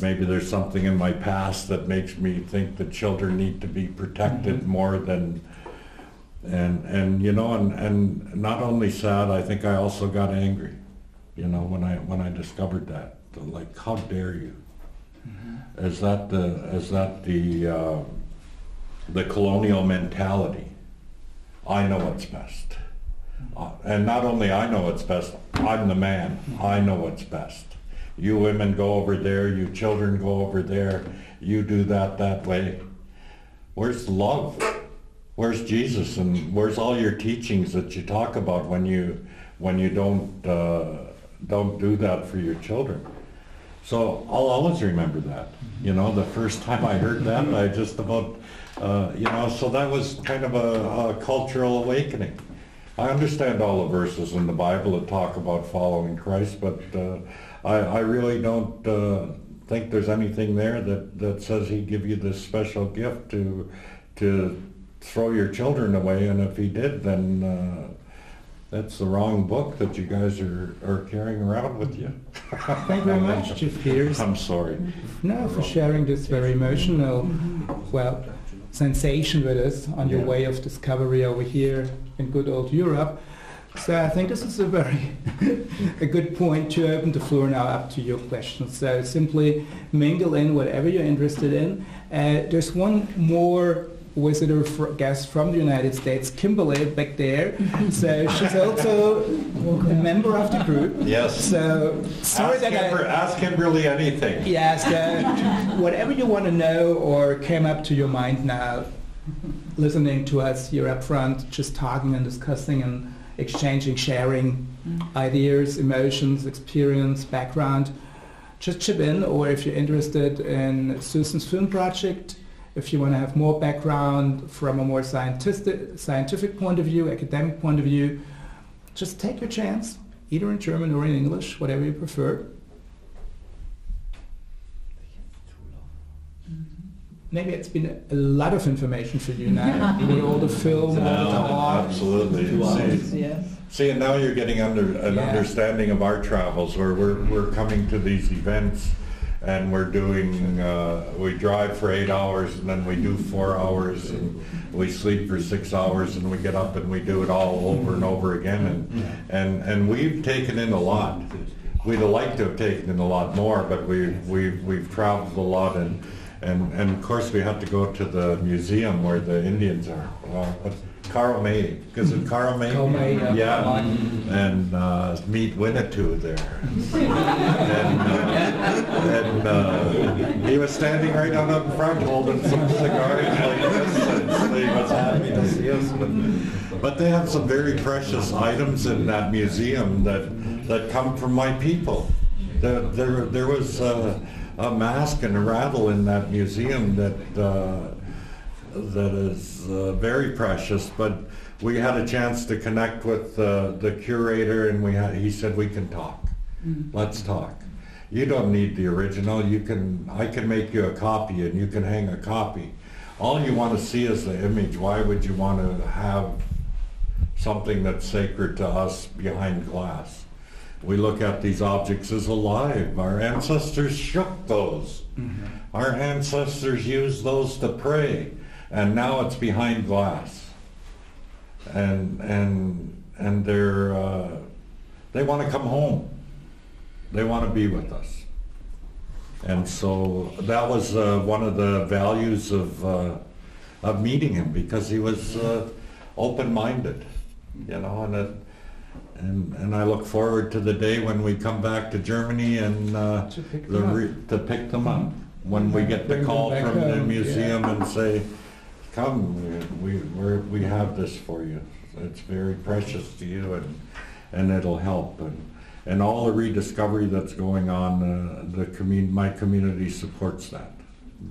maybe there's something in my past that makes me think that children need to be protected more than, and you know, and not only sad, I think I also got angry, you know, when I discovered that. Like, how dare you? Is that the colonial mentality? I know what's best. And not only I know what's best, I'm the man. I know what's best. You women go over there, you children go over there, you do that way. Where's love? Where's Jesus? And where's all your teachings that you talk about when you don't do that for your children? So I'll always remember that. You know, the first time I heard that, I just about, you know, so that was kind of a cultural awakening. I understand all the verses in the Bible that talk about following Christ, but I really don't think there's anything there that says he'd give you this special gift to throw your children away, and if he did, then that's the wrong book that you guys are carrying around with you. Thank you very much, Jeff Peters. I'm sorry. No, for sharing this very emotional, well, sensation with us on your way of discovery over here in good old Europe. So I think this is a very a good point to open the floor now up to your questions. So simply mingle in whatever you're interested in. There's one more guest from the United States, Kimberly, back there. So she's also a member of the group. Yes. So sorry ask Kimberly anything. Yes. Whatever you want to know or came up to your mind now, listening to us here up front, just talking and discussing and exchanging, sharing ideas, emotions, experience, background, just chip in. Or if you're interested in Susan's film project, if you want to have more background from a more scientific point of view, academic point of view, just take your chance, either in German or in English, whatever you prefer. Maybe it's been a lot of information for you now, with all the film, all the talk. Absolutely. See, and now you're getting an understanding of our travels, where we're coming to these events, and we're doing, we drive for 8 hours, and then we do 4 hours, and we sleep for 6 hours, and we get up and we do it all over and over again, and we've taken in a lot. We'd have liked to have taken in a lot more, but we've traveled a lot, and of course we had to go to the museum where the Indians are. Carl May, because of Carl May? Carl May, yeah. And meet Winnetou there. and he was standing right out up front holding some cigars like this, and he was happy to see us. But they have some very precious items in that museum that come from my people. There was a mask and a rattle in that museum that is very precious, but we had a chance to connect with the curator, and he said, we can talk. Let's talk. You don't need the original. I can make you a copy, and you can hang a copy. All you want to see is the image. Why would you want to have something that's sacred to us behind glass? We look at these objects as alive. Our ancestors shook those. Our ancestors used those to pray. And now it's behind glass, and they want to come home. They want to be with us, and so that was one of the values of meeting him, because he was open-minded, you know, and I look forward to the day when we come back to Germany and to pick them up when we get the call from the museum and say, come, we have this for you. It's very precious to you, and it'll help. And all the rediscovery that's going on, my community supports that.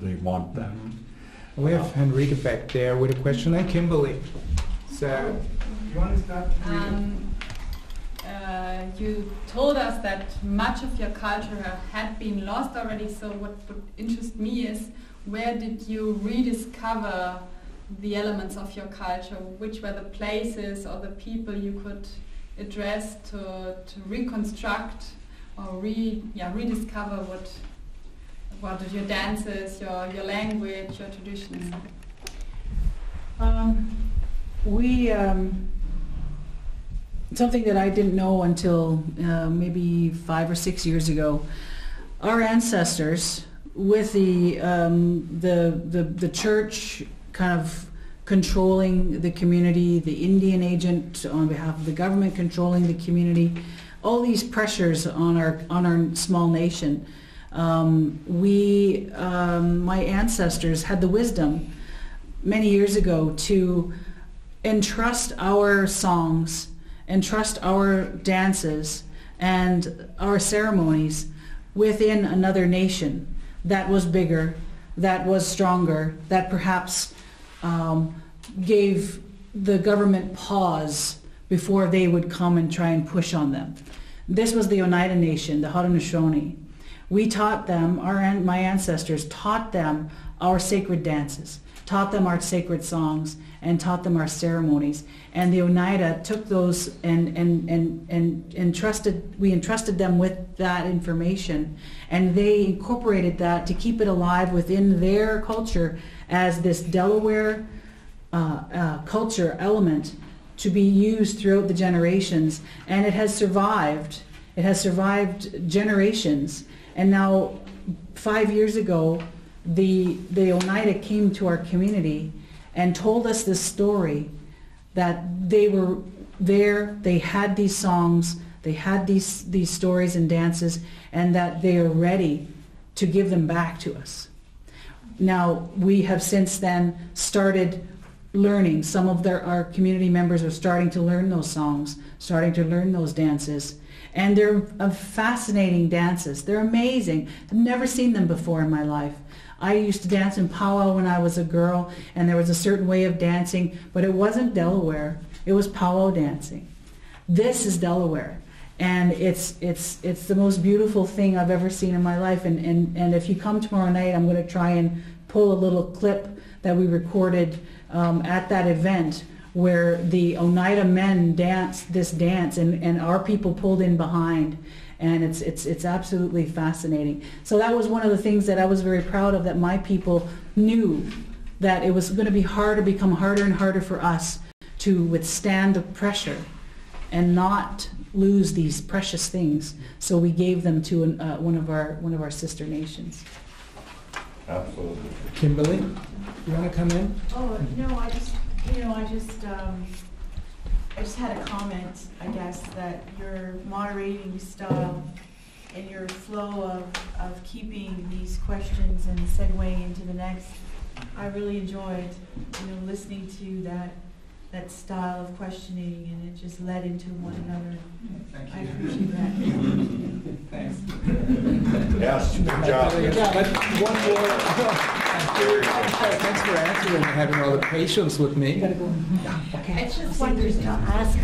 They want that. We have Henrika back there with a question, and Kimberly. So, you want to start? You told us that much of your culture had been lost already, so what would interest me is, where did you rediscover the elements of your culture? Which were the places or the people you could address to reconstruct or rediscover about your dances, your language, your traditions? We something that I didn't know until maybe 5 or 6 years ago. Our ancestors, with the church kind of controlling the community, the Indian agent on behalf of the government controlling the community, all these pressures on our small nation. My ancestors had the wisdom many years ago to entrust our songs, entrust our dances and our ceremonies within another nation that was bigger, that was stronger, that perhaps gave the government pause before they would come and try and push on them. This was the Oneida Nation, the Haudenosaunee. We taught them, my ancestors taught them our sacred dances, taught them our sacred songs, and taught them our ceremonies. And the Oneida took those and we entrusted them with that information, and they incorporated that to keep it alive within their culture as this Delaware culture element to be used throughout the generations, and it has survived. It has survived generations. And now, 5 years ago, the Oneida came to our community and told us this story, that they were there, they had these songs, they had these stories and dances, and that they are ready to give them back to us. Now, we have since then started learning. Some of our community members are starting to learn those songs, starting to learn those dances. And they're fascinating dances. They're amazing. I've never seen them before in my life. I used to dance in powwow when I was a girl, and there was a certain way of dancing, but it wasn't Delaware. It was powwow dancing. This is Delaware. And it's the most beautiful thing I've ever seen in my life. And if you come tomorrow night, I'm going to try and pull a little clip that we recorded at that event where the Oneida men danced this dance, and our people pulled in behind. And it's absolutely fascinating. So that was one of the things that I was very proud of, that my people knew that it was going to become harder and harder for us to withstand the pressure and not lose these precious things. So we gave them to one of our sister nations. Absolutely. Kimberly, you want to come in? Oh, no, I just had a comment, I guess, that your moderating style and your flow of keeping these questions and segueing into the next, I really enjoyed, listening to that style of questioning, and it just led into one another. Thank I you. appreciate that. Thanks. Yes, good job. Yeah, but one more. Thanks for answering and having all the patience with me. I just wanted to ask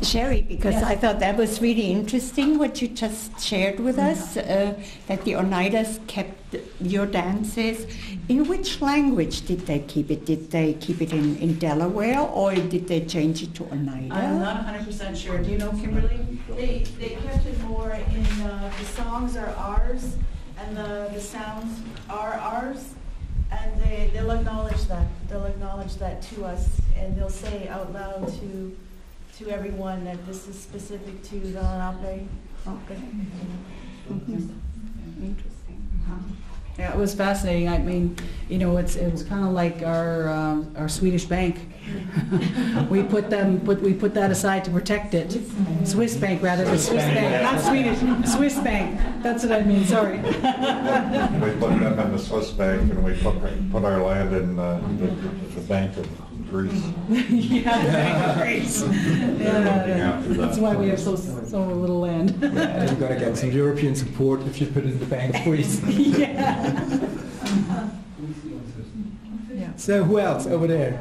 Sherry, because I thought that was really interesting what you just shared with us, that the Oneidas kept your dances. In which language did they keep it? Did they keep it in Delaware, or did they change it to Oneida? I'm not 100% sure. Do you know, Kimberly? They kept it more in the songs are ours, and the sounds are ours, and they'll acknowledge that. They'll acknowledge that to us, and they'll say out loud to everyone that this is specific to the Lenape. Okay. Interesting. Yeah, it was fascinating. I mean, it was kind of like our Swedish bank. we put that aside to protect it. Swiss bank, rather, the Swiss bank, not Swedish. Swiss bank. That's what I mean. Sorry. We put them in the Swiss bank, and we put our land in the Bank of Greece. Yeah, the Bank of Greece. Yeah, that's why we have so little land. Yeah, you've got to get some European support if you put it in the Bank of Greece. Yeah. So who else over there?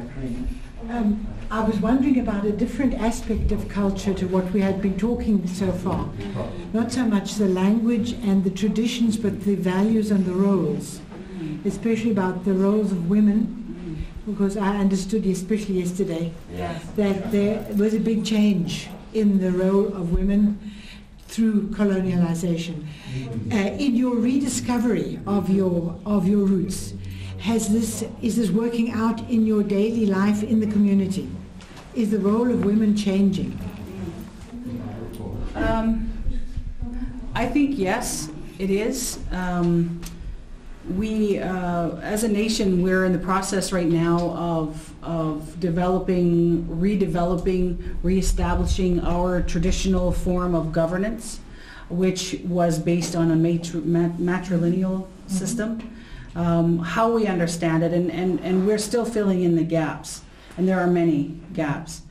I was wondering about a different aspect of culture to what we had been talking so far. Not so much the language and the traditions, but the values and the roles, especially about the roles of women, because I understood, especially yesterday, that there was a big change in the role of women through colonialization. In your rediscovery of your roots, is this working out in your daily life in the community? Is the role of women changing? I think yes, it is. We, as a nation, we're in the process right now of developing, redeveloping, reestablishing our traditional form of governance, which was based on a matrilineal system. How we understand it, and we're still filling in the gaps, and there are many gaps.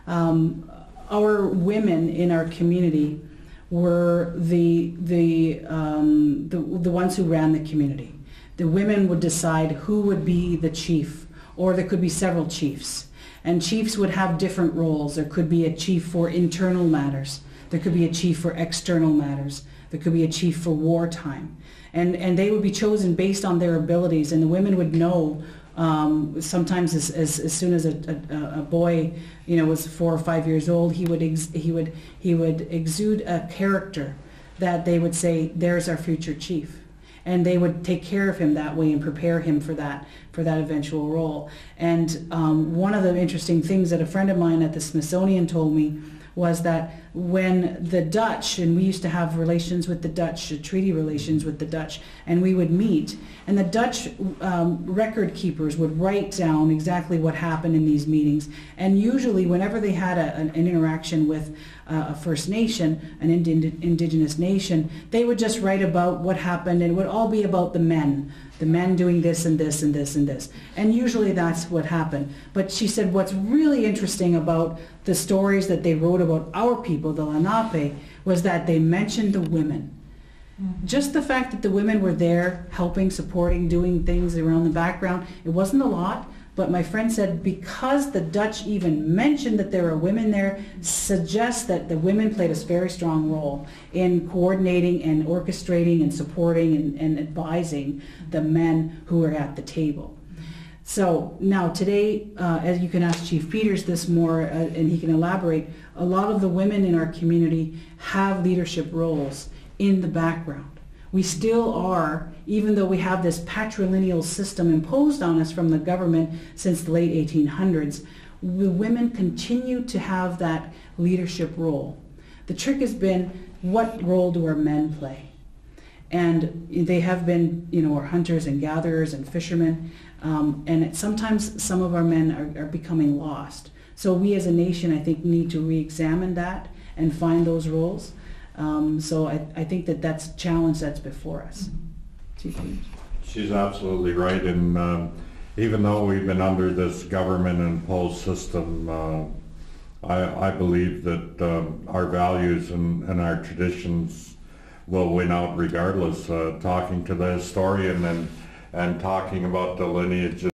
Our women in our community were the ones who ran the community. The women would decide who would be the chief, or there could be several chiefs. And chiefs would have different roles. There could be a chief for internal matters. There could be a chief for external matters. There could be a chief for wartime. And they would be chosen based on their abilities, and the women would know sometimes as soon as a boy, was 4 or 5 years old, he would exude a character that they would say, there's our future chief. And they would take care of him that way and prepare him for that eventual role. And one of the interesting things that a friend of mine at the Smithsonian told me was that when the Dutch, and we used to have relations with the Dutch, treaty relations with the Dutch, and we would meet, and the Dutch record keepers would write down exactly what happened in these meetings. And usually whenever they had an interaction with a First Nation, an indigenous nation, they would just write about what happened, and it would all be about the men doing this and this and this and this. And usually that's what happened. But she said what's really interesting about the stories that they wrote about our people, the Lenape, was that they mentioned the women. Mm-hmm. Just the fact that the women were there helping, supporting, doing things around the background, it wasn't a lot, but my friend said because the Dutch even mentioned that there were women there, suggests that the women played a very strong role in coordinating and orchestrating and supporting and advising the men who were at the table. So now today, as you can ask Chief Peters this more, and he can elaborate, a lot of the women in our community have leadership roles in the background. We still are, even though we have this patrilineal system imposed on us from the government since the late 1800s, the women continue to have that leadership role. The trick has been, what role do our men play? And they have been, our hunters and gatherers and fishermen, and sometimes some of our men are becoming lost. So we as a nation, I think, need to re-examine that and find those roles. So I think that's a challenge that's before us. She's absolutely right, and even though we've been under this government-imposed system, I believe that our values and our traditions will win out regardless. Talking to the historian and talking about the lineage